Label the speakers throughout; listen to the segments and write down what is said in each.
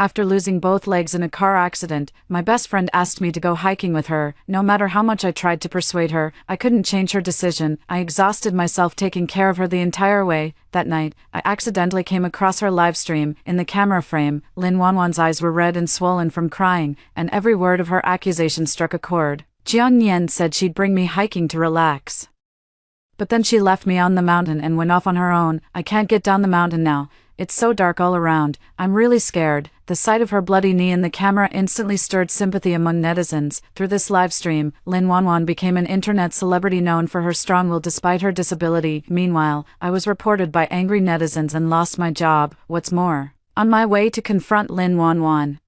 Speaker 1: After losing both legs in a car accident, my best friend asked me to go hiking with her. No matter how much I tried to persuade her, I couldn't change her decision. I exhausted myself taking care of her the entire way. That night, I accidentally came across her live stream. In the camera frame, Lin Wanwan's eyes were red and swollen from crying, and every word of her accusation struck a chord. Jiang Nian said she'd bring me hiking to relax. But then she left me on the mountain and went off on her own. I can't get down the mountain now. It's so dark all around. I'm really scared. The sight of her bloody knee in the camera instantly stirred sympathy among netizens. Through this live stream, Lin Wanwan became an internet celebrity known for her strong will despite her disability. Meanwhile, I was reported by angry netizens and lost my job. What's more, on my way to confront Lin Wanwan,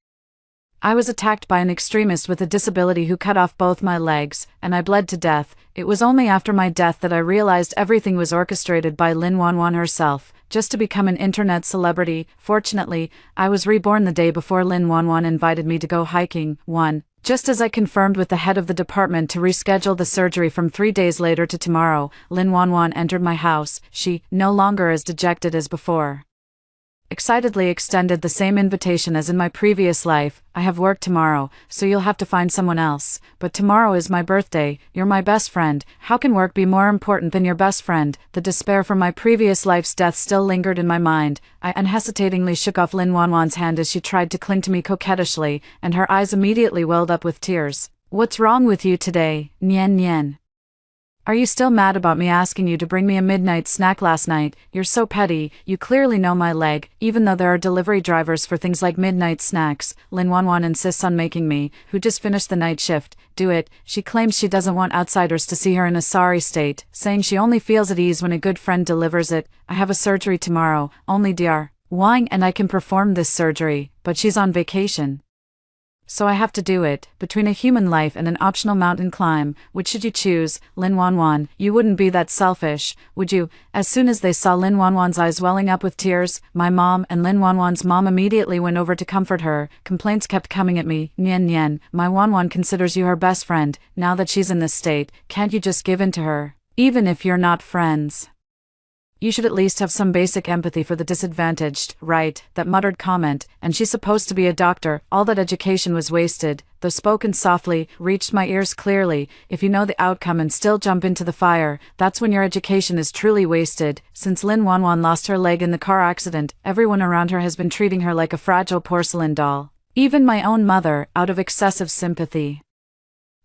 Speaker 1: I was attacked by an extremist with a disability who cut off both my legs, and I bled to death. It was only after my death that I realized everything was orchestrated by Lin Wanwan herself, just to become an internet celebrity. Fortunately, I was reborn the day before Lin Wanwan invited me to go hiking. 1. Just as I confirmed with the head of the department to reschedule the surgery from 3 days later to tomorrow, Lin Wanwan entered my house. She, no longer as dejected as before, excitedly extended the same invitation as in my previous life. I have work tomorrow, so you'll have to find someone else. But tomorrow is my birthday. You're my best friend. How can work be more important than your best friend? The despair from my previous life's death still lingered in my mind. I unhesitatingly shook off Lin Wanwan's hand as she tried to cling to me coquettishly, and her eyes immediately welled up with tears. What's wrong with you today, Nian Nian? Are you still mad about me asking you to bring me a midnight snack last night? You're so petty. You clearly know my leg, even though there are delivery drivers for things like midnight snacks. Lin Wanwan insists on making me, who just finished the night shift, do it. She claims she doesn't want outsiders to see her in a sorry state, saying she only feels at ease when a good friend delivers it. I have a surgery tomorrow, only Dr. Wang and I can perform this surgery, but she's on vacation, so I have to do it. Between a human life and an optional mountain climb, which should you choose? Lin Wanwan, you wouldn't be that selfish, would you? As soon as they saw Lin Wanwan's eyes welling up with tears, my mom and Lin Wanwan's mom immediately went over to comfort her. Complaints kept coming at me. Nian Nian, my Wanwan considers you her best friend. Now that she's in this state, can't you just give in to her? Even if you're not friends, you should at least have some basic empathy for the disadvantaged, right? That muttered comment, and she's supposed to be a doctor. All that education was wasted, though spoken softly, reached my ears clearly. If you know the outcome and still jump into the fire, that's when your education is truly wasted. Since Lin Wanwan lost her leg in the car accident, everyone around her has been treating her like a fragile porcelain doll. Even my own mother, out of excessive sympathy,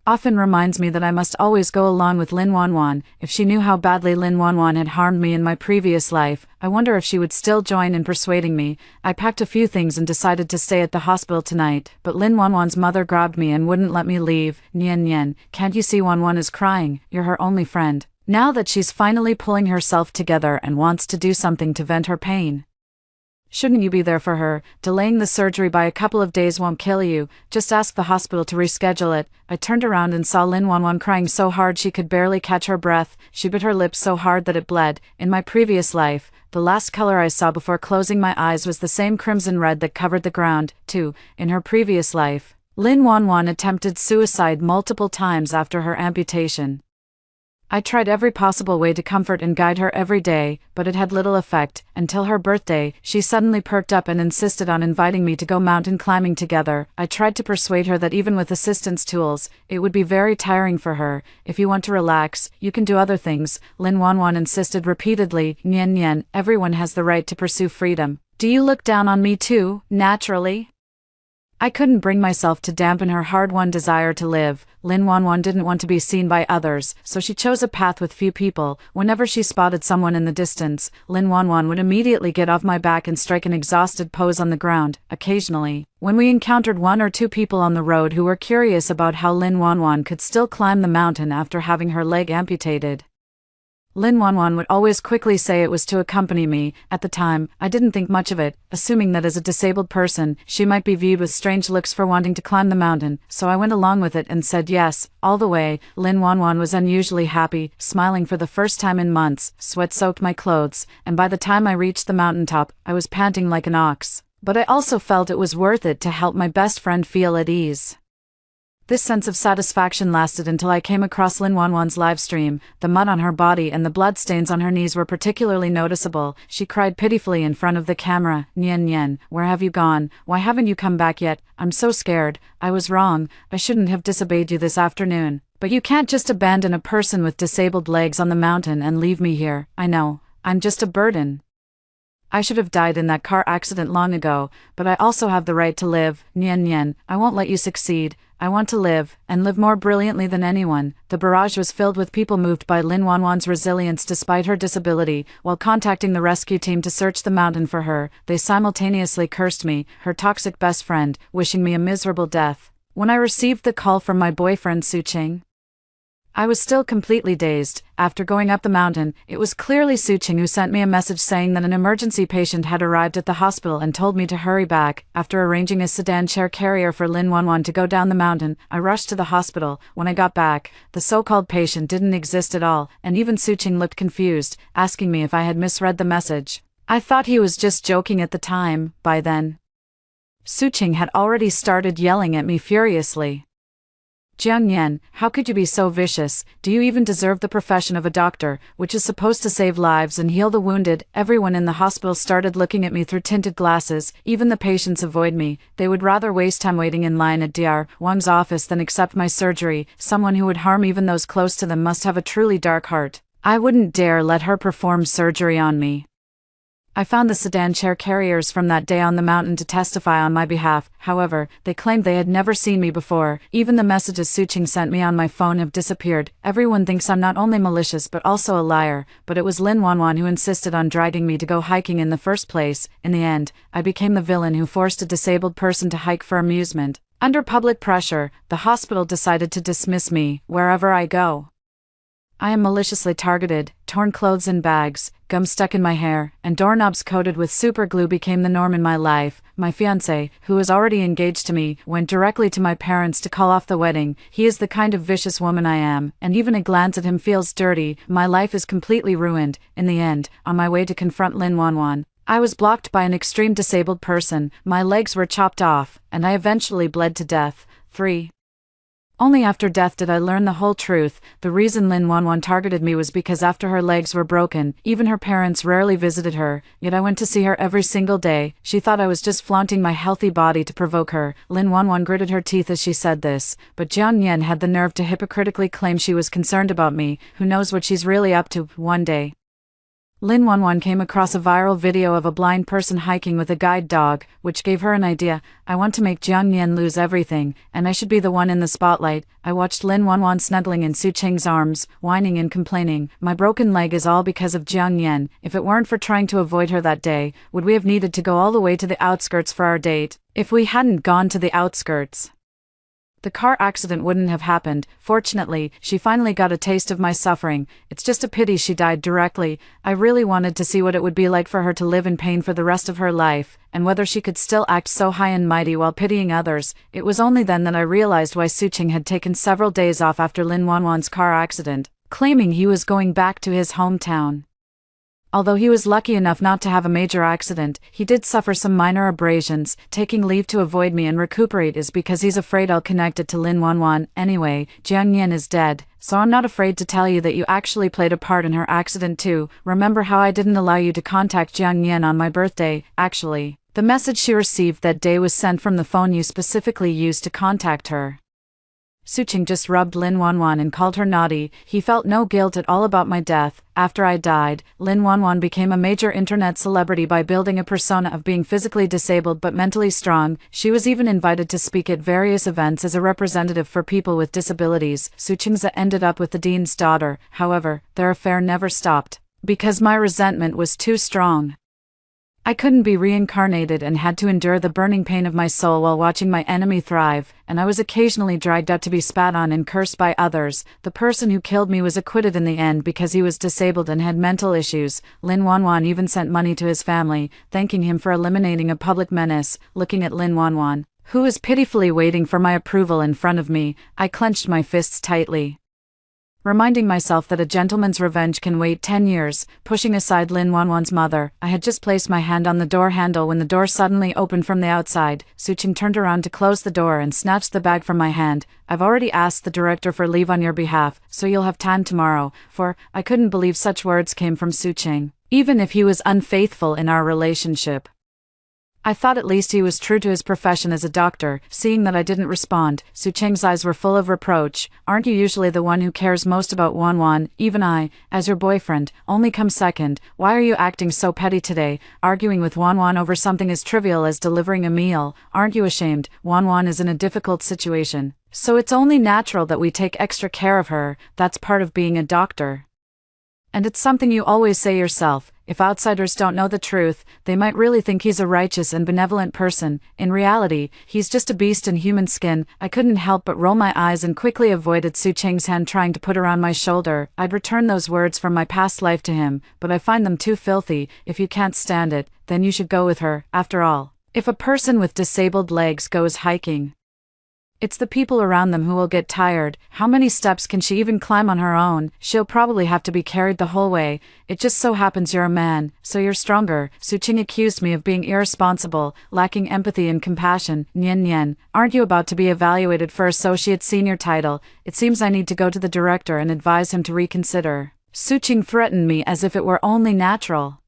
Speaker 1: often reminds me that I must always go along with Lin Wanwan. If she knew how badly Lin Wanwan had harmed me in my previous life, I wonder if she would still join in persuading me. I packed a few things and decided to stay at the hospital tonight, but Lin Wanwan's mother grabbed me and wouldn't let me leave. Nian Nian, can't you see Wanwan is crying? You're her only friend. Now that she's finally pulling herself together and wants to do something to vent her pain, shouldn't you be there for her? Delaying the surgery by a couple of days won't kill you. Just ask the hospital to reschedule it. I turned around and saw Lin Wanwan crying so hard she could barely catch her breath. She bit her lips so hard that it bled. In my previous life, the last color I saw before closing my eyes was the same crimson red that covered the ground. 2. In her previous life, Lin Wanwan attempted suicide multiple times after her amputation. I tried every possible way to comfort and guide her every day, but it had little effect. Until her birthday, she suddenly perked up and insisted on inviting me to go mountain climbing together. I tried to persuade her that even with assistance tools, it would be very tiring for her. If you want to relax, you can do other things, Lin Wanwan insisted repeatedly. Nian Nian, everyone has the right to pursue freedom. Do you look down on me too, naturally? I couldn't bring myself to dampen her hard-won desire to live. Lin Wanwan didn't want to be seen by others, so she chose a path with few people. Whenever she spotted someone in the distance, Lin Wanwan would immediately get off my back and strike an exhausted pose on the ground. Occasionally, when we encountered 1 or 2 people on the road who were curious about how Lin Wanwan could still climb the mountain after having her leg amputated, Lin Wanwan would always quickly say it was to accompany me. At the time, I didn't think much of it, assuming that as a disabled person, she might be viewed with strange looks for wanting to climb the mountain, so I went along with it and said yes. All the way, Lin Wanwan was unusually happy, smiling for the first time in months. Sweat soaked my clothes, and by the time I reached the mountaintop, I was panting like an ox. But I also felt it was worth it to help my best friend feel at ease. This sense of satisfaction lasted until I came across Lin Wanwan's live stream. The mud on her body and the bloodstains on her knees were particularly noticeable. She cried pitifully in front of the camera. "Nian Nian, where have you gone? Why haven't you come back yet? I'm so scared. I was wrong. I shouldn't have disobeyed you this afternoon. But you can't just abandon a person with disabled legs on the mountain and leave me here. I know. I'm just a burden. I should have died in that car accident long ago, but I also have the right to live. Nian Nian, I won't let you succeed. I want to live, and live more brilliantly than anyone." The barrage was filled with people moved by Lin Wanwan's resilience despite her disability. While contacting the rescue team to search the mountain for her, they simultaneously cursed me, her toxic best friend, wishing me a miserable death. When I received the call from my boyfriend Suqing, I was still completely dazed. After going up the mountain, it was clearly Suqing who sent me a message saying that an emergency patient had arrived at the hospital and told me to hurry back. After arranging a sedan chair carrier for Lin Wanwan to go down the mountain, I rushed to the hospital. When I got back, the so-called patient didn't exist at all, and even Suqing looked confused, asking me if I had misread the message. I thought he was just joking at the time. By then, Suqing had already started yelling at me furiously. "Jiang Yan, how could you be so vicious? Do you even deserve the profession of a doctor, which is supposed to save lives and heal the wounded?" Everyone in the hospital started looking at me through tinted glasses. Even the patients avoid me. They would rather waste time waiting in line at Dr. Wang's office than accept my surgery. Someone who would harm even those close to them must have a truly dark heart. I wouldn't dare let her perform surgery on me. I found the sedan chair carriers from that day on the mountain to testify on my behalf. However, they claimed they had never seen me before. Even the messages Suqing sent me on my phone have disappeared. Everyone thinks I'm not only malicious but also a liar, but it was Lin Wanwan who insisted on dragging me to go hiking in the first place. In the end, I became the villain who forced a disabled person to hike for amusement. Under public pressure, the hospital decided to dismiss me wherever I go. I am maliciously targeted. Torn clothes in bags, gum stuck in my hair, and doorknobs coated with super glue became the norm in my life. My fiancé, who was already engaged to me, went directly to my parents to call off the wedding. He is the kind of vicious woman I am, and even a glance at him feels dirty. My life is completely ruined. In the end, on my way to confront Lin Wanwan, I was blocked by an extreme disabled person. My legs were chopped off, and I eventually bled to death. 3. Only after death did I learn the whole truth. The reason Lin Wanwan targeted me was because after her legs were broken, even her parents rarely visited her, yet I went to see her every single day. She thought I was just flaunting my healthy body to provoke her. Lin Wanwan gritted her teeth as she said this, but Jiang Yan had the nerve to hypocritically claim she was concerned about me. Who knows what she's really up to? One day, Lin Wanwan came across a viral video of a blind person hiking with a guide dog, which gave her an idea. I want to make Jiang Yan lose everything, and I should be the one in the spotlight. I watched Lin Wanwan snuggling in Suqing's arms, whining and complaining. My broken leg is all because of Jiang Yan. If it weren't for trying to avoid her that day, would we have needed to go all the way to the outskirts for our date? If we hadn't gone to the outskirts, the car accident wouldn't have happened. Fortunately, she finally got a taste of my suffering. It's just a pity she died directly. I really wanted to see what it would be like for her to live in pain for the rest of her life, and whether she could still act so high and mighty while pitying others. It was only then that I realized why Suqing had taken several days off after Lin Wanwan's car accident, claiming he was going back to his hometown. Although he was lucky enough not to have a major accident, he did suffer some minor abrasions. Taking leave to avoid me and recuperate is because he's afraid I'll connect it to Lin Wanwan. Anyway, Jiang Yan is dead, so I'm not afraid to tell you that you actually played a part in her accident too. Remember how I didn't allow you to contact Jiang Yan on my birthday? Actually, the message she received that day was sent from the phone you specifically used to contact her. Suqing just rubbed Lin Wanwan and called her naughty. He felt no guilt at all about my death. After I died, Lin Wanwan became a major internet celebrity by building a persona of being physically disabled but mentally strong. She was even invited to speak at various events as a representative for people with disabilities. Suqing's ended up with the dean's daughter. However, their affair never stopped, because my resentment was too strong. I couldn't be reincarnated and had to endure the burning pain of my soul while watching my enemy thrive, and I was occasionally dragged out to be spat on and cursed by others. The person who killed me was acquitted in the end because he was disabled and had mental issues. Lin Wanwan even sent money to his family, thanking him for eliminating a public menace. Looking at Lin Wanwan, who was pitifully waiting for my approval in front of me, I clenched my fists tightly. reminding myself that a gentleman's revenge can wait 10 years. Pushing aside Lin Wanwan's mother, I had just placed my hand on the door handle when the door suddenly opened from the outside. Suching turned around to close the door and snatched the bag from my hand. I've already asked the director for leave on your behalf, so you'll have time tomorrow. I couldn't believe such words came from Suching. Even if he was unfaithful in our relationship, I thought at least he was true to his profession as a doctor. Seeing that I didn't respond, Sucheng's eyes were full of reproach. Aren't you usually the one who cares most about Wanwan? Even I, as your boyfriend, only come second. Why are you acting so petty today, arguing with Wanwan over something as trivial as delivering a meal? Aren't you ashamed? Wanwan is in a difficult situation, so it's only natural that we take extra care of her. That's part of being a doctor. And it's something you always say yourself. If outsiders don't know the truth, they might really think he's a righteous and benevolent person. In reality, he's just a beast in human skin. I couldn't help but roll my eyes and quickly avoided Sucheng's hand trying to put around my shoulder. I'd return those words from my past life to him, but I find them too filthy. If you can't stand it, then you should go with her. After all, if a person with disabled legs goes hiking, it's the people around them who will get tired. How many steps can she even climb on her own? She'll probably have to be carried the whole way. It just so happens you're a man, so you're stronger. Suching accused me of being irresponsible, lacking empathy and compassion. Nian, aren't you about to be evaluated for associate senior title? It seems I need to go to the director and advise him to reconsider. Suching threatened me as if it were only natural.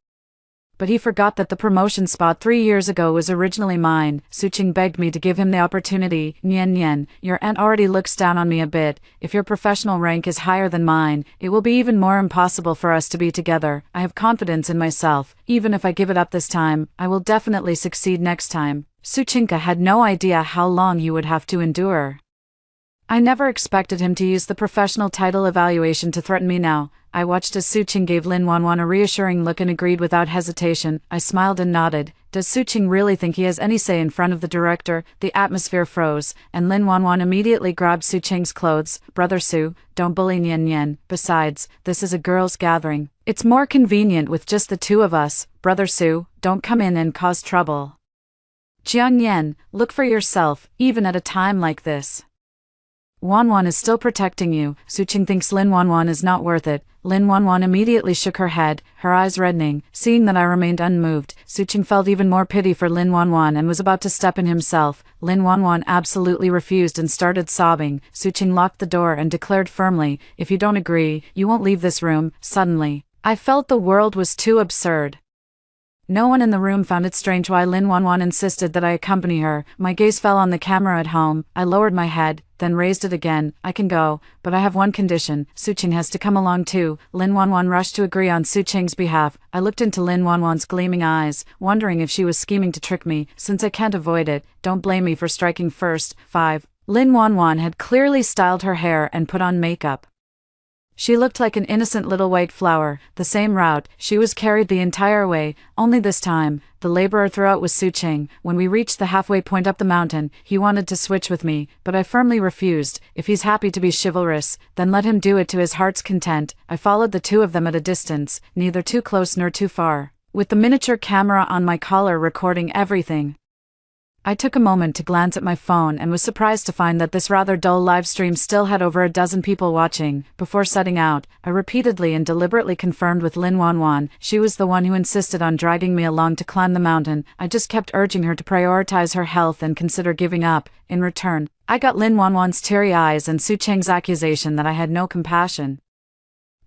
Speaker 1: But he forgot that the promotion spot 3 years ago was originally mine. Suching begged me to give him the opportunity. Nian, your aunt already looks down on me a bit. If your professional rank is higher than mine, it will be even more impossible for us to be together. I have confidence in myself. Even if I give it up this time, I will definitely succeed next time. Suchinka had no idea how long he would have to endure. I never expected him to use the professional title evaluation to threaten me now. I watched as Suching gave Lin Wanwan a reassuring look and agreed without hesitation. I smiled and nodded. Does Suching really think he has any say in front of the director? The atmosphere froze, and Lin Wanwan immediately grabbed Suching's clothes. Brother Su, don't bully Nian. Besides, this is a girls' gathering. It's more convenient with just the two of us. Brother Su, don't come in and cause trouble. Jiang Yan, look for yourself, even at a time like this. Wanwan is still protecting you. Suching thinks Lin Wanwan is not worth it. Lin Wanwan immediately shook her head, her eyes reddening. Seeing that I remained unmoved, Suching felt even more pity for Lin Wanwan and was about to step in himself. Lin Wanwan absolutely refused and started sobbing. Suching locked the door and declared firmly, if you don't agree, you won't leave this room. Suddenly, I felt the world was too absurd. No one in the room found it strange why Lin Wanwan insisted that I accompany her. My gaze fell on the camera at home. I lowered my head, then raised it again. I can go, but I have one condition. Suching has to come along too. Lin Wanwan rushed to agree on Suching's behalf. I looked into Lin Wanwan's gleaming eyes, wondering if she was scheming to trick me. Since I can't avoid it, don't blame me for striking first. 5. Lin Wanwan had clearly styled her hair and put on makeup. She looked like an innocent little white flower. The same route, she was carried the entire way, only this time, the laborer throughout was Suching. When we reached the halfway point up the mountain, he wanted to switch with me, but I firmly refused. If he's happy to be chivalrous, then let him do it to his heart's content. I followed the two of them at a distance, neither too close nor too far, with the miniature camera on my collar recording everything. I took a moment to glance at my phone and was surprised to find that this rather dull live stream still had over a dozen people watching. Before setting out, I repeatedly and deliberately confirmed with Lin Wanwan. She was the one who insisted on dragging me along to climb the mountain. I just kept urging her to prioritize her health and consider giving up. In return, I got Lin Wanwan's teary eyes and Sucheng's accusation that I had no compassion.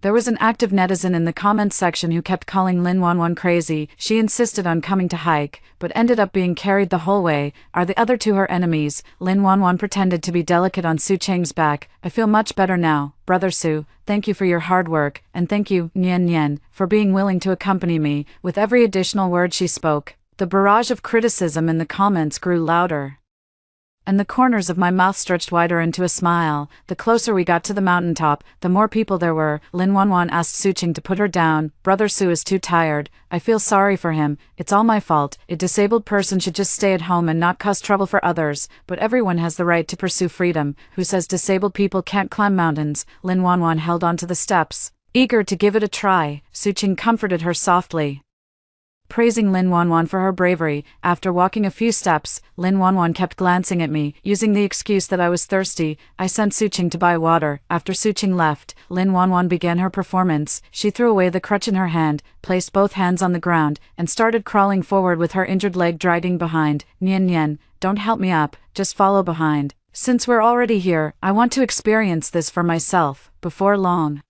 Speaker 1: There was an active netizen in the comments section who kept calling Lin Wanwan crazy. She insisted on coming to hike, but ended up being carried the whole way. Are the other two her enemies? Lin Wanwan pretended to be delicate on Sucheng's back. I feel much better now. Brother Su, thank you for your hard work, and thank you, Nian, for being willing to accompany me. With every additional word she spoke, the barrage of criticism in the comments grew louder, and the corners of my mouth stretched wider into a smile. The closer we got to the mountaintop, the more people there were. Lin Wanwan asked Suching to put her down. Brother Su is too tired. I feel sorry for him. It's all my fault. A disabled person should just stay at home and not cause trouble for others. But everyone has the right to pursue freedom. Who says disabled people can't climb mountains? Lin Wanwan held onto the steps, eager to give it a try. Suching comforted her softly. praising Lin Wanwan for her bravery. After walking a few steps, Lin Wanwan kept glancing at me, using the excuse that I was thirsty. I sent Suching to buy water. After Suching left, Lin Wanwan began her performance. She threw away the crutch in her hand, placed both hands on the ground, and started crawling forward with her injured leg dragging behind. Nian Nian, don't help me up, just follow behind. Since we're already here, I want to experience this for myself. Before long,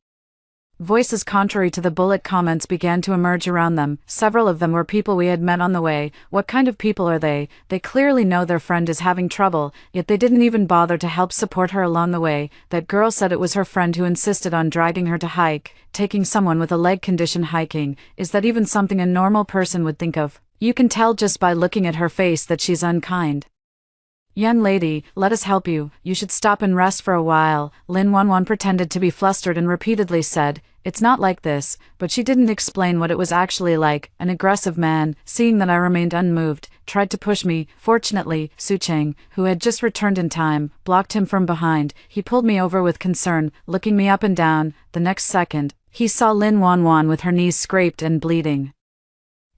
Speaker 1: voices contrary to the bullet comments began to emerge around them. Several of them were people we had met on the way. What kind of people are they? They clearly know their friend is having trouble, yet they didn't even bother to help support her along the way. That girl said it was her friend who insisted on dragging her to hike. Taking someone with a leg condition hiking, is that even something a normal person would think of? You can tell just by looking at her face that she's unkind. Young lady, let us help you. You should stop and rest for a while. Lin Wanwan pretended to be flustered and repeatedly said, "It's not like this," but she didn't explain what it was actually like. An aggressive man, seeing that I remained unmoved, tried to push me. Fortunately, Sucheng, who had just returned in time, blocked him from behind. He pulled me over with concern, looking me up and down. The next second, he saw Lin Wanwan with her knees scraped and bleeding,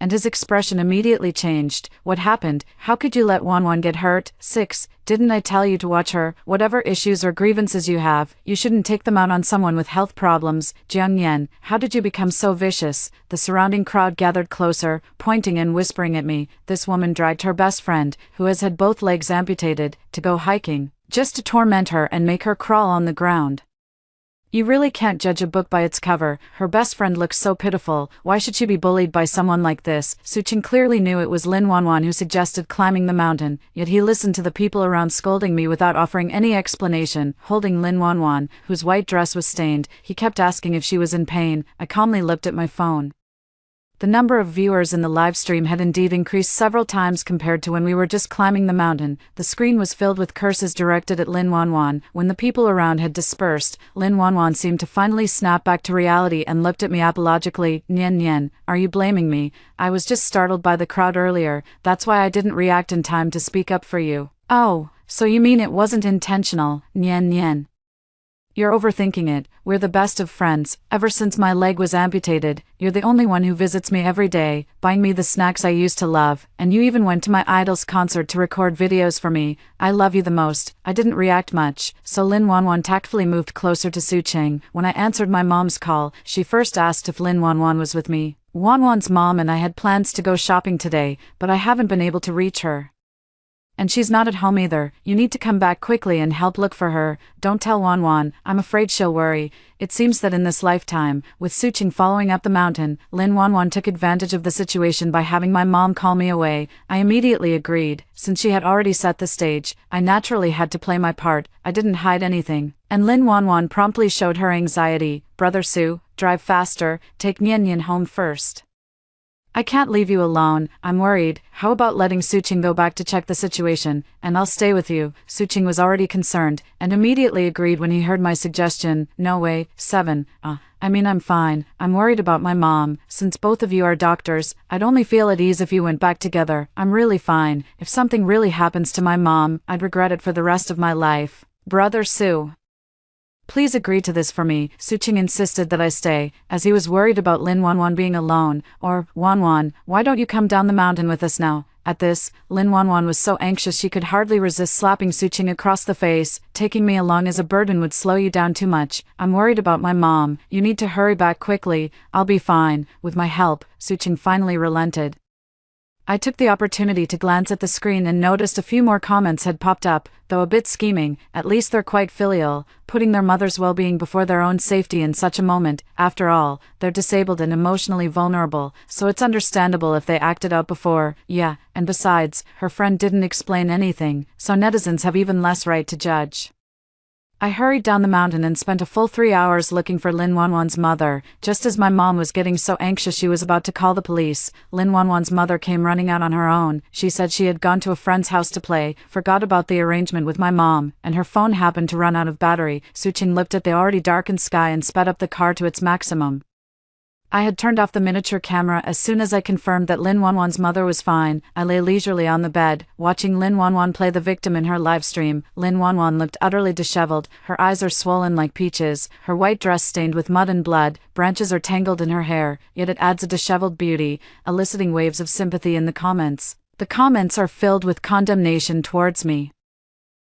Speaker 1: and his expression immediately changed. What happened? How could you let Wanwan get hurt? 6. Didn't I tell you to watch her? Whatever issues or grievances you have, you shouldn't take them out on someone with health problems. Jiang Yan, how did you become so vicious? The surrounding crowd gathered closer, pointing and whispering at me. This woman dragged her best friend, who has had both legs amputated, to go hiking, just to torment her and make her crawl on the ground. You really can't judge a book by its cover. Her best friend looks so pitiful. Why should she be bullied by someone like this? Sucheng clearly knew it was Lin Wanwan who suggested climbing the mountain, yet he listened to the people around scolding me without offering any explanation. Holding Lin Wanwan, whose white dress was stained, he kept asking if she was in pain. I calmly looked at my phone. The number of viewers in the live stream had indeed increased several times compared to when we were just climbing the mountain. The screen was filled with curses directed at Lin Wanwan. When the people around had dispersed, Lin Wanwan seemed to finally snap back to reality and looked at me apologically. Nian Nian, are you blaming me? I was just startled by the crowd earlier. That's why I didn't react in time to speak up for you. Oh, so you mean it wasn't intentional? Nian Nian, you're overthinking it. We're the best of friends. Ever since my leg was amputated, you're the only one who visits me every day, buying me the snacks I used to love, and you even went to my idol's concert to record videos for me. I love you the most. I didn't react much, so Lin Wanwan tactfully moved closer to Sucheng. When I answered my mom's call, she first asked if Lin Wanwan was with me. Wanwan's mom and I had plans to go shopping today, but I haven't been able to reach her. And she's not at home either. You need to come back quickly and help look for her. Don't tell Wanwan, I'm afraid she'll worry. It seems that in this lifetime, with Sucheng following up the mountain, Lin Wanwan took advantage of the situation by having my mom call me away. I immediately agreed. Since she had already set the stage, I naturally had to play my part. I didn't hide anything. And Lin Wanwan promptly showed her anxiety. Brother Su, drive faster, take Nian Nian home first. I can't leave you alone, I'm worried. How about letting Sucheng go back to check the situation, and I'll stay with you? Sucheng was already concerned, and immediately agreed when he heard my suggestion. No way. 7. I'm fine. I'm worried about my mom. Since both of you are doctors, I'd only feel at ease if you went back together. I'm really fine. If something really happens to my mom, I'd regret it for the rest of my life. Brother Su, please agree to this for me. Sucheng insisted that I stay, as he was worried about Lin Wanwan being alone. Or, Wanwan, why don't you come down the mountain with us now? At this, Lin Wanwan was so anxious she could hardly resist slapping Sucheng across the face. Taking me along as a burden would slow you down too much. I'm worried about my mom. You need to hurry back quickly. I'll be fine. With my help, Sucheng finally relented. I took the opportunity to glance at the screen and noticed a few more comments had popped up. Though a bit scheming, at least they're quite filial, putting their mother's well-being before their own safety in such a moment. After all, they're disabled and emotionally vulnerable, so it's understandable if they acted out before. Yeah, and besides, her friend didn't explain anything, so netizens have even less right to judge. I hurried down the mountain and spent a full 3 hours looking for Lin Wanwan's mother. Just as my mom was getting so anxious she was about to call the police, Lin Wanwan's mother came running out on her own. She said she had gone to a friend's house to play, forgot about the arrangement with my mom, and her phone happened to run out of battery. Sucheng looked at the already darkened sky and sped up the car to its maximum. I had turned off the miniature camera as soon as I confirmed that Lin Wanwan's mother was fine. I lay leisurely on the bed, watching Lin Wanwan play the victim in her livestream. Lin Wanwan looked utterly disheveled, her eyes are swollen like peaches, her white dress stained with mud and blood, branches are tangled in her hair, yet it adds a disheveled beauty, eliciting waves of sympathy in the comments. The comments are filled with condemnation towards me.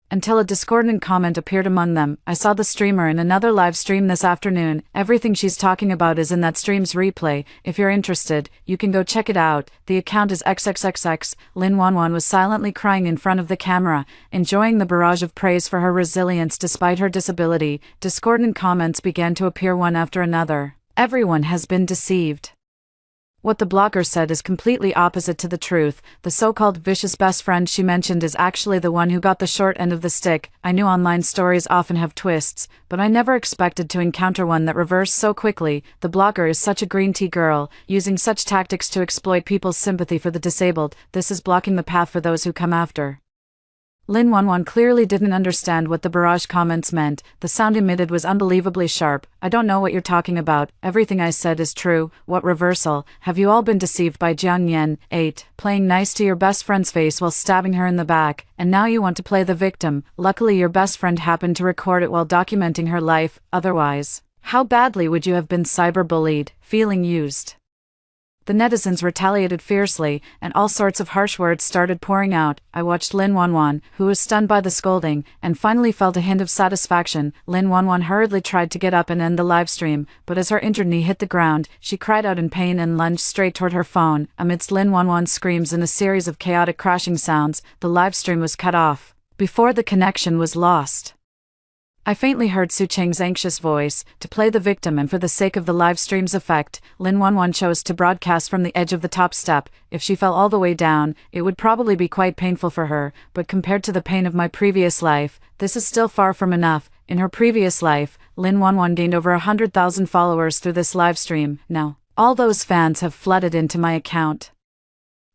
Speaker 1: Until a discordant comment appeared among them. I saw the streamer in another live stream this afternoon. Everything she's talking about is in that stream's replay. If you're interested, you can go check it out. The account is XXXX. Lin Wanwan was silently crying in front of the camera, enjoying the barrage of praise for her resilience despite her disability. Discordant comments began to appear one after another. Everyone has been deceived. What the blogger said is completely opposite to the truth. The so-called vicious best friend she mentioned is actually the one who got the short end of the stick. I knew online stories often have twists, but I never expected to encounter one that reversed so quickly. The blogger is such a green tea girl, using such tactics to exploit people's sympathy for the disabled. This is blocking the path for those who come after. Lin Wanwan clearly didn't understand what the barrage comments meant. The sound emitted was unbelievably sharp. I don't know what you're talking about. Everything I said is true. What reversal? Have you all been deceived by Jiang Yan? 8. Playing nice to your best friend's face while stabbing her in the back, and now you want to play the victim. Luckily your best friend happened to record it while documenting her life. Otherwise, how badly would you have been cyberbullied, feeling used? The netizens retaliated fiercely, and all sorts of harsh words started pouring out. I watched Lin Wanwan, who was stunned by the scolding, and finally felt a hint of satisfaction. Lin Wanwan hurriedly tried to get up and end the livestream, but as her injured knee hit the ground, she cried out in pain and lunged straight toward her phone. Amidst Lin Wanwan's screams and a series of chaotic crashing sounds, the livestream was cut off. Before the connection was lost, I faintly heard Su Cheng's anxious voice. To play the victim and for the sake of the live stream's effect, Lin Wanwan chose to broadcast from the edge of the top step. If she fell all the way down, it would probably be quite painful for her, but compared to the pain of my previous life, this is still far from enough. In her previous life, Lin Wanwan gained over 100,000 followers through this live stream. Now, all those fans have flooded into my account.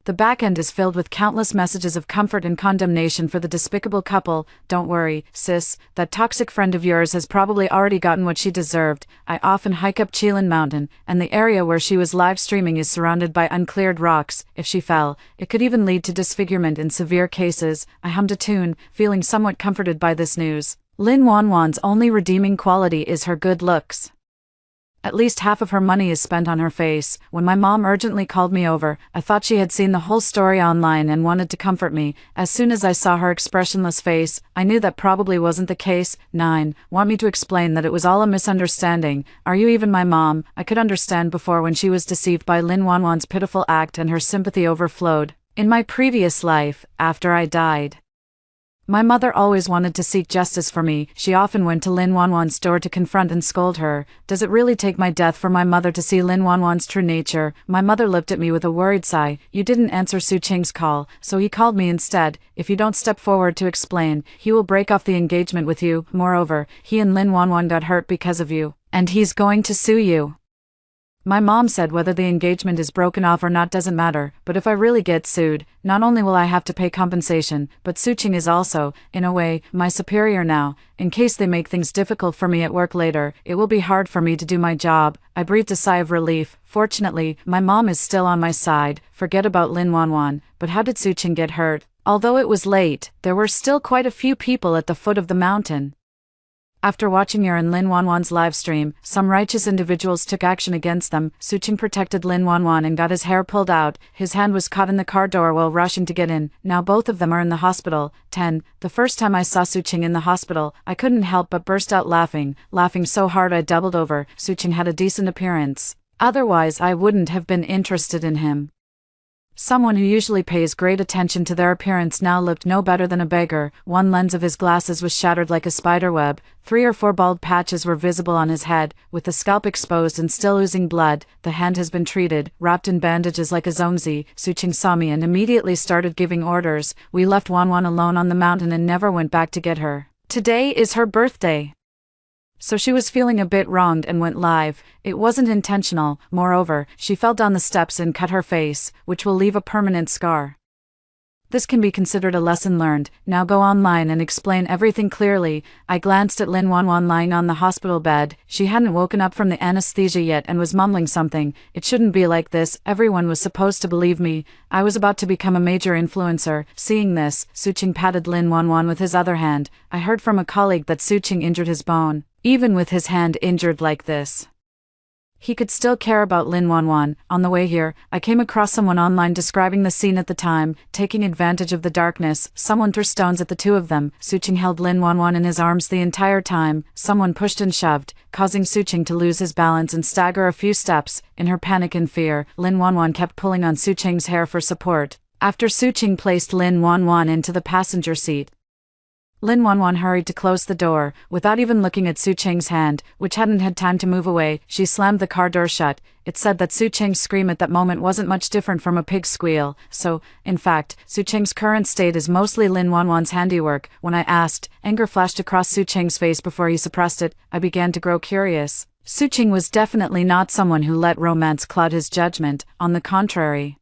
Speaker 1: The backend is filled with countless messages of comfort and condemnation for the despicable couple. Don't worry, sis, that toxic friend of yours has probably already gotten what she deserved. I often hike up Qilin Mountain, and the area where she was live streaming is surrounded by uncleared rocks. If she fell, it could even lead to disfigurement in severe cases. I hummed a tune, feeling somewhat comforted by this news. Lin Wanwan's only redeeming quality is her good looks. At least half of her money is spent on her face. When my mom urgently called me over, I thought she had seen the whole story online and wanted to comfort me. As soon as I saw her expressionless face, I knew that probably wasn't the case. 9. Want me to explain that it was all a misunderstanding? Are you even my mom? I could understand before when she was deceived by Lin Wanwan's pitiful act and her sympathy overflowed. In my previous life, after I died, my mother always wanted to seek justice for me. She often went to Lin Wanwan's door to confront and scold her. Does it really take my death for my mother to see Lin Wanwan's true nature? My mother looked at me with a worried sigh. You didn't answer Su Cheng's call, so he called me instead. If you don't step forward to explain, he will break off the engagement with you. Moreover, he and Lin Wanwan got hurt because of you, and he's going to sue you. My mom said whether the engagement is broken off or not doesn't matter, but if I really get sued, not only will I have to pay compensation, but Su Cheng is also, in a way, my superior now. In case they make things difficult for me at work later, it will be hard for me to do my job. I breathed a sigh of relief. Fortunately, my mom is still on my side. Forget about Lin Wanwan, but how did Su Cheng get hurt? Although it was late, there were still quite a few people at the foot of the mountain. After watching her and Lin Wanwan's livestream, some righteous individuals took action against them. Su Cheng protected Lin Wanwan and got his hair pulled out. His hand was caught in the car door while rushing to get in. Now both of them are in the hospital. 10. The first time I saw Su Cheng in the hospital, I couldn't help but burst out laughing so hard I doubled over. Su Cheng had a decent appearance. Otherwise I wouldn't have been interested in him. Someone who usually pays great attention to their appearance now looked no better than a beggar. One lens of his glasses was shattered like a spiderweb. 3 or 4 bald patches were visible on his head, with the scalp exposed and still oozing blood. The hand has been treated, wrapped in bandages like a zongzi. Su Cheng saw me and immediately started giving orders. We left Wanwan alone on the mountain and never went back to get her. Today is her birthday, so she was feeling a bit wronged and went live. It wasn't intentional. Moreover, she fell down the steps and cut her face, which will leave a permanent scar. This can be considered a lesson learned. Now go online and explain everything clearly. I glanced at Lin Wanwan lying on the hospital bed. She hadn't woken up from the anesthesia yet and was mumbling something. It shouldn't be like this. Everyone was supposed to believe me. I was about to become a major influencer. Seeing this, Suching patted Lin Wanwan with his other hand. I heard from a colleague that Suching injured his bone. Even with his hand injured like this, he could still care about Lin Wanwan. On the way here, I came across someone online describing the scene at the time. Taking advantage of the darkness, someone threw stones at the two of them. Suching held Lin Wanwan in his arms the entire time. Someone pushed and shoved, causing Suching to lose his balance and stagger a few steps. In her panic and fear, Lin Wanwan kept pulling on Suching's hair for support. After Suching placed Lin Wanwan into the passenger seat, Lin Wanwan hurried to close the door. Without even looking at Suching's hand, which hadn't had time to move away, she slammed the car door shut. It said that Suching's scream at that moment wasn't much different from a pig's squeal. So, in fact, Suching's current state is mostly Lin Wanwan's handiwork. When I asked, anger flashed across Suching's face before he suppressed it. I began to grow curious. Suching was definitely not someone who let romance cloud his judgment. On the contrary,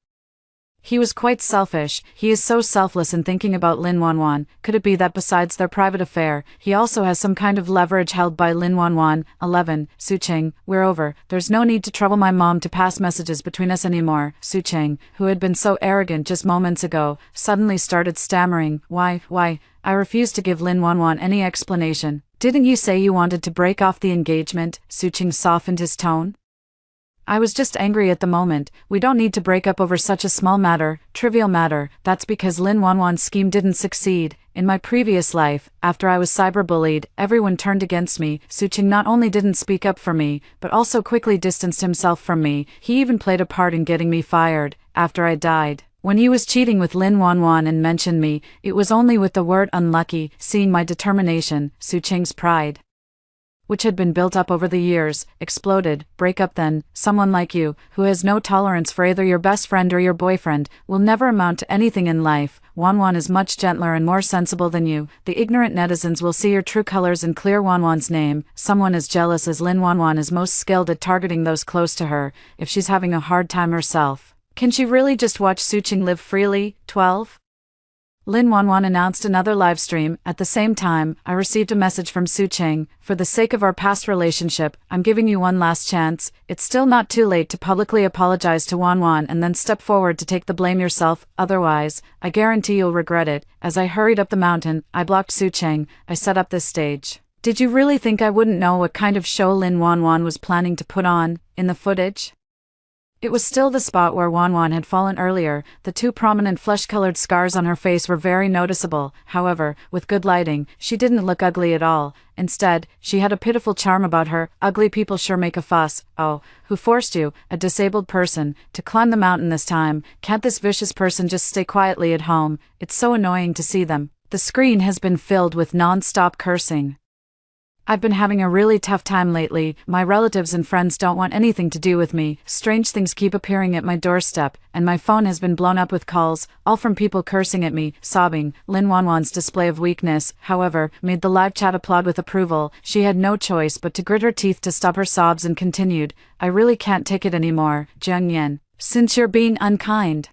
Speaker 1: he was quite selfish. He is so selfless in thinking about Lin Wanwan. Could it be that besides their private affair, he also has some kind of leverage held by Lin Wanwan? 11. Suching, we're over. There's no need to trouble my mom to pass messages between us anymore. Suching, who had been so arrogant just moments ago, suddenly started stammering. Why? I refused to give Lin Wanwan any explanation. Didn't you say you wanted to break off the engagement? Suching softened his tone. I was just angry at the moment. We don't need to break up over such a small matter, trivial matter. That's because Lin Wanwan's scheme didn't succeed. In my previous life, after I was cyberbullied, everyone turned against me. Suching not only didn't speak up for me, but also quickly distanced himself from me. He even played a part in getting me fired after I died. When he was cheating with Lin Wanwan and mentioned me, it was only with the word unlucky. Seeing my determination, Suching's pride, which had been built up over the years, exploded. Break up then. Someone like you, who has no tolerance for either your best friend or your boyfriend, will never amount to anything in life. Wanwan is much gentler and more sensible than you. The ignorant netizens will see your true colors and clear Wanwan's name. Someone as jealous as Lin Wanwan is most skilled at targeting those close to her. If she's having a hard time herself, can she really just watch Suching live freely? 12. Lin Wanwan announced another livestream. At the same time, I received a message from Suching. For the sake of our past relationship, I'm giving you one last chance. It's still not too late to publicly apologize to Wanwan and then step forward to take the blame yourself. Otherwise, I guarantee you'll regret it. As I hurried up the mountain, I blocked Suching. I set up this stage. Did you really think I wouldn't know what kind of show Lin Wanwan was planning to put on in the footage? It was still the spot where Wanwan had fallen earlier. The two prominent flesh-colored scars on her face were very noticeable. However, with good lighting, she didn't look ugly at all. Instead, she had a pitiful charm about her. Ugly people sure make a fuss. Oh, who forced you, a disabled person, to climb the mountain this time? Can't this vicious person just stay quietly at home? It's so annoying to see them. The screen has been filled with non-stop cursing. I've been having a really tough time lately. My relatives and friends don't want anything to do with me. Strange things keep appearing at my doorstep, and my phone has been blown up with calls, all from people cursing at me, sobbing. Lin Wanwan's display of weakness, however, made the live chat applaud with approval. She had no choice but to grit her teeth to stop her sobs and continued. I really can't take it anymore, Jiang Yan. Since you're being unkind,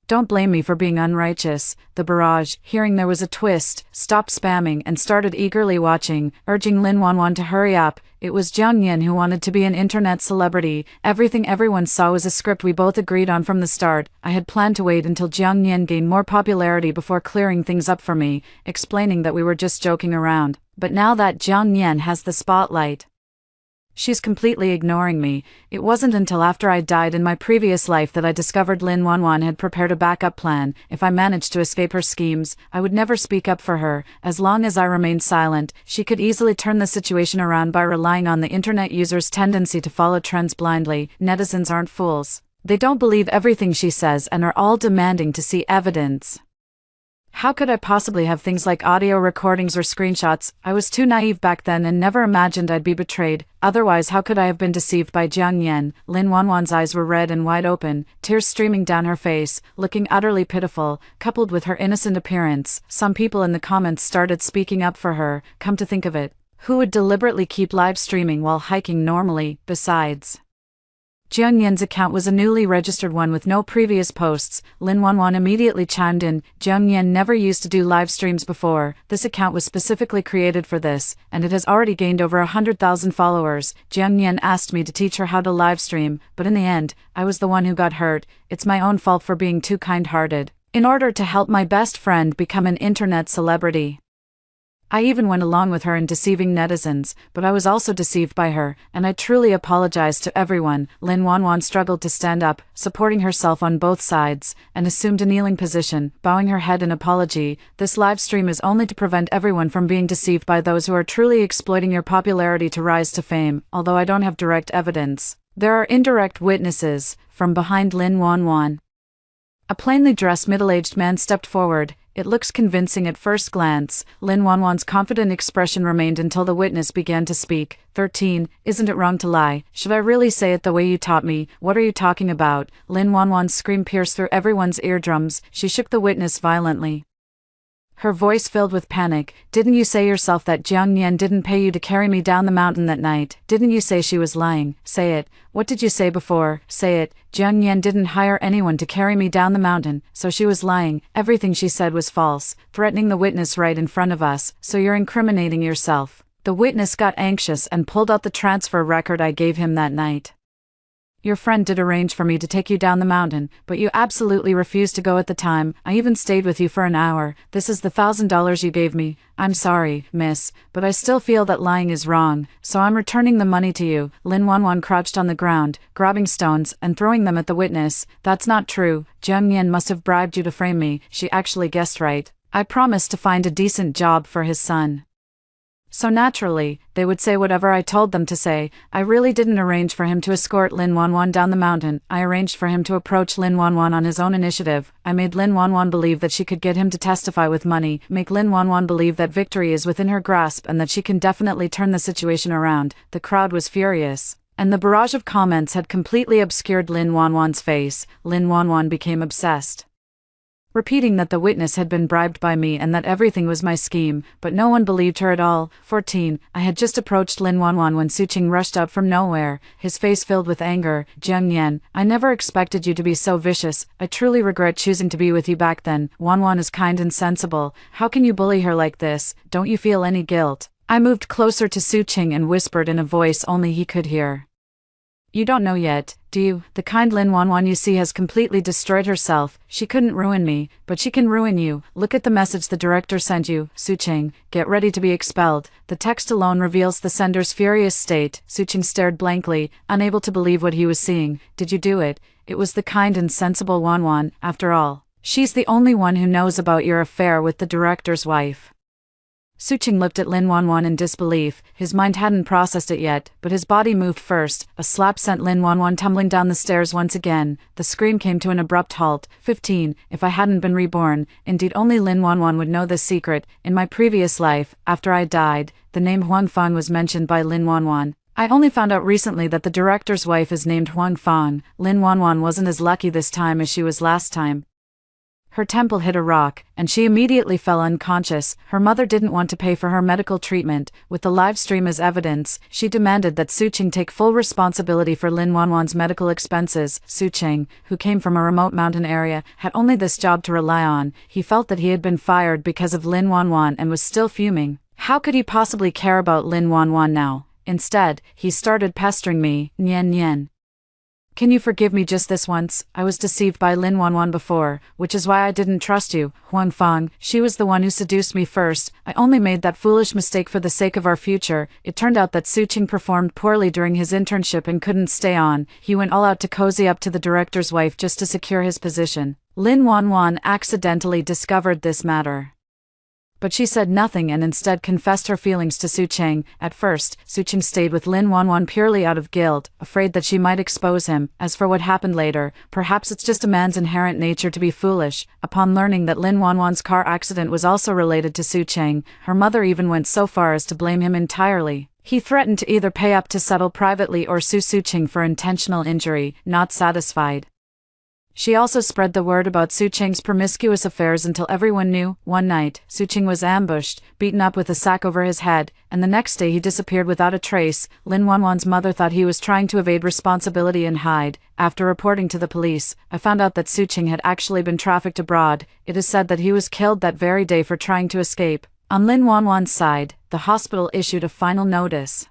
Speaker 1: don't blame me for being unrighteous. The barrage, hearing there was a twist, stopped spamming and started eagerly watching, urging Lin Wanwan to hurry up. It was Jiang Yan who wanted to be an internet celebrity. Everything everyone saw was a script we both agreed on from the start. I had planned to wait until Jiang Yan gained more popularity before clearing things up for me, explaining that we were just joking around. But now that Jiang Yan has the spotlight, she's completely ignoring me. It wasn't until after I died in my previous life that I discovered Lin Wanwan had prepared a backup plan. If I managed to escape her schemes, I would never speak up for her. As long as I remained silent, she could easily turn the situation around by relying on the internet users' tendency to follow trends blindly. Netizens aren't fools. They don't believe everything she says and are all demanding to see evidence. How could I possibly have things like audio recordings or screenshots? I was too naive back then and never imagined I'd be betrayed. Otherwise, how could I have been deceived by Jiang Yan? Lin Wanwan's eyes were red and wide open, tears streaming down her face, looking utterly pitiful, coupled with her innocent appearance. Some people in the comments started speaking up for her. Come to think of it, who would deliberately keep live streaming while hiking normally? Besides, Jiang Yan's account was a newly registered one with no previous posts. Lin Wanwan immediately chimed in. Jiang Yan never used to do live streams before. This account was specifically created for this, and it has already gained over 100,000 followers. Jiang Yan asked me to teach her how to live stream, but in the end, I was the one who got hurt. It's my own fault for being too kind-hearted. In order to help my best friend become an internet celebrity, I even went along with her in deceiving netizens, but I was also deceived by her, and I truly apologize to everyone. Lin Wanwan struggled to stand up, supporting herself on both sides, and assumed a kneeling position, bowing her head in apology. This live stream is only to prevent everyone from being deceived by those who are truly exploiting your popularity to rise to fame, although I don't have direct evidence. There are indirect witnesses. From behind Lin Wanwan, a plainly dressed middle-aged man stepped forward. It looks convincing at first glance. Lin Wanwan's confident expression remained until the witness began to speak. 13. Isn't it wrong to lie? Should I really say it the way you taught me? What are you talking about? Lin Wanwan's scream pierced through everyone's eardrums. She shook the witness violently, her voice filled with panic. Didn't you say yourself that Jiang Yan didn't pay you to carry me down the mountain that night? Didn't you say she was lying? Say it. What did you say before? Say it. Jiang Yan didn't hire anyone to carry me down the mountain, so she was lying. Everything she said was false, threatening the witness right in front of us, so you're incriminating yourself. The witness got anxious and pulled out the transfer record I gave him that night. Your friend did arrange for me to take you down the mountain, but you absolutely refused to go at the time. I even stayed with you for an hour. This is the $1,000 you gave me. I'm sorry, miss, but I still feel that lying is wrong, so I'm returning the money to you. Lin Wanwan crouched on the ground, grabbing stones and throwing them at the witness. That's not true. Jiang Yan must have bribed you to frame me. She actually guessed right. I promised to find a decent job for his son. So naturally, they would say whatever I told them to say. I really didn't arrange for him to escort Lin Wanwan down the mountain. I arranged for him to approach Lin Wanwan on his own initiative. I made Lin Wanwan believe that she could get him to testify with money, make Lin Wanwan believe that victory is within her grasp and that she can definitely turn the situation around. The crowd was furious, and the barrage of comments had completely obscured Lin Wanwan's face. Lin Wanwan became obsessed, repeating that the witness had been bribed by me and that everything was my scheme, but no one believed her at all. 14. I had just approached Lin Wanwan when Suqing rushed out from nowhere, his face filled with anger. Jiang Yan, I never expected you to be so vicious. I truly regret choosing to be with you back then. Wanwan is kind and sensible. How can you bully her like this? Don't you feel any guilt? I moved closer to Suqing and whispered in a voice only he could hear. You don't know yet, do you? The kind Lin Wanwan you see has completely destroyed herself. She couldn't ruin me, but she can ruin you. Look at the message the director sent you. Suqing, get ready to be expelled. The text alone reveals the sender's furious state. Suqing stared blankly, unable to believe what he was seeing. Did you do it? It was the kind and sensible Wanwan, after all. She's the only one who knows about your affair with the director's wife. Suqing looked at Lin Wanwan in disbelief. His mind hadn't processed it yet, but his body moved first. A slap sent Lin Wanwan tumbling down the stairs once again. The scream came to an abrupt halt. 15. If I hadn't been reborn, indeed only Lin Wanwan would know this secret. In my previous life, after I died, the name Huang Fang was mentioned by Lin Wanwan. I only found out recently that the director's wife is named Huang Fang. Lin Wanwan wasn't as lucky this time as she was last time. Her temple hit a rock, and she immediately fell unconscious. Her mother didn't want to pay for her medical treatment. With the live stream as evidence, she demanded that Suqing take full responsibility for Lin Wanwan's medical expenses. Suqing, who came from a remote mountain area, had only this job to rely on. He felt that he had been fired because of Lin Wanwan and was still fuming. How could he possibly care about Lin Wanwan now? Instead, he started pestering me. Nian Nian, can you forgive me just this once? I was deceived by Lin Wanwan before, which is why I didn't trust you. Huang Fang, she was the one who seduced me first. I only made that foolish mistake for the sake of our future. It turned out that Suqing performed poorly during his internship and couldn't stay on. He went all out to cozy up to the director's wife just to secure his position. Lin Wanwan accidentally discovered this matter, but she said nothing and instead confessed her feelings to Suqing. At first, Suqing stayed with Lin Wanwan purely out of guilt, afraid that she might expose him. As for what happened later, perhaps it's just a man's inherent nature to be foolish. Upon learning that Lin Wanwan's car accident was also related to Suqing, her mother even went so far as to blame him entirely. He threatened to either pay up to settle privately or sue Suqing for intentional injury. Not satisfied, She also spread the word about Su Cheng's promiscuous affairs until everyone knew. One night, Su Cheng was ambushed, beaten up with a sack over his head, and the next day he disappeared without a trace. Lin Wanwan's mother thought he was trying to evade responsibility and hide. After reporting to the police, I found out that Su Cheng had actually been trafficked abroad. It is said that he was killed that very day for trying to escape. On Lin Wanwan's side, the hospital issued a final notice.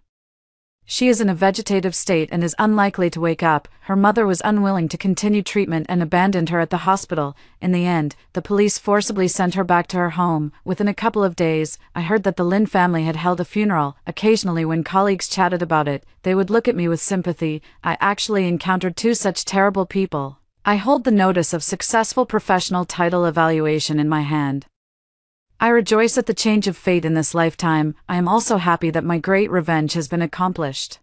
Speaker 1: She is in a vegetative state and is unlikely to wake up. Her mother was unwilling to continue treatment and abandoned her at the hospital. In the end, the police forcibly sent her back to her home. Within a couple of days, I heard that the Lin family had held a funeral. Occasionally when colleagues chatted about it, they would look at me with sympathy. I actually encountered two such terrible people. I hold the Notice of Successful Professional Title Evaluation in my hand. I rejoice at the change of fate in this lifetime. I am also happy that my great revenge has been accomplished.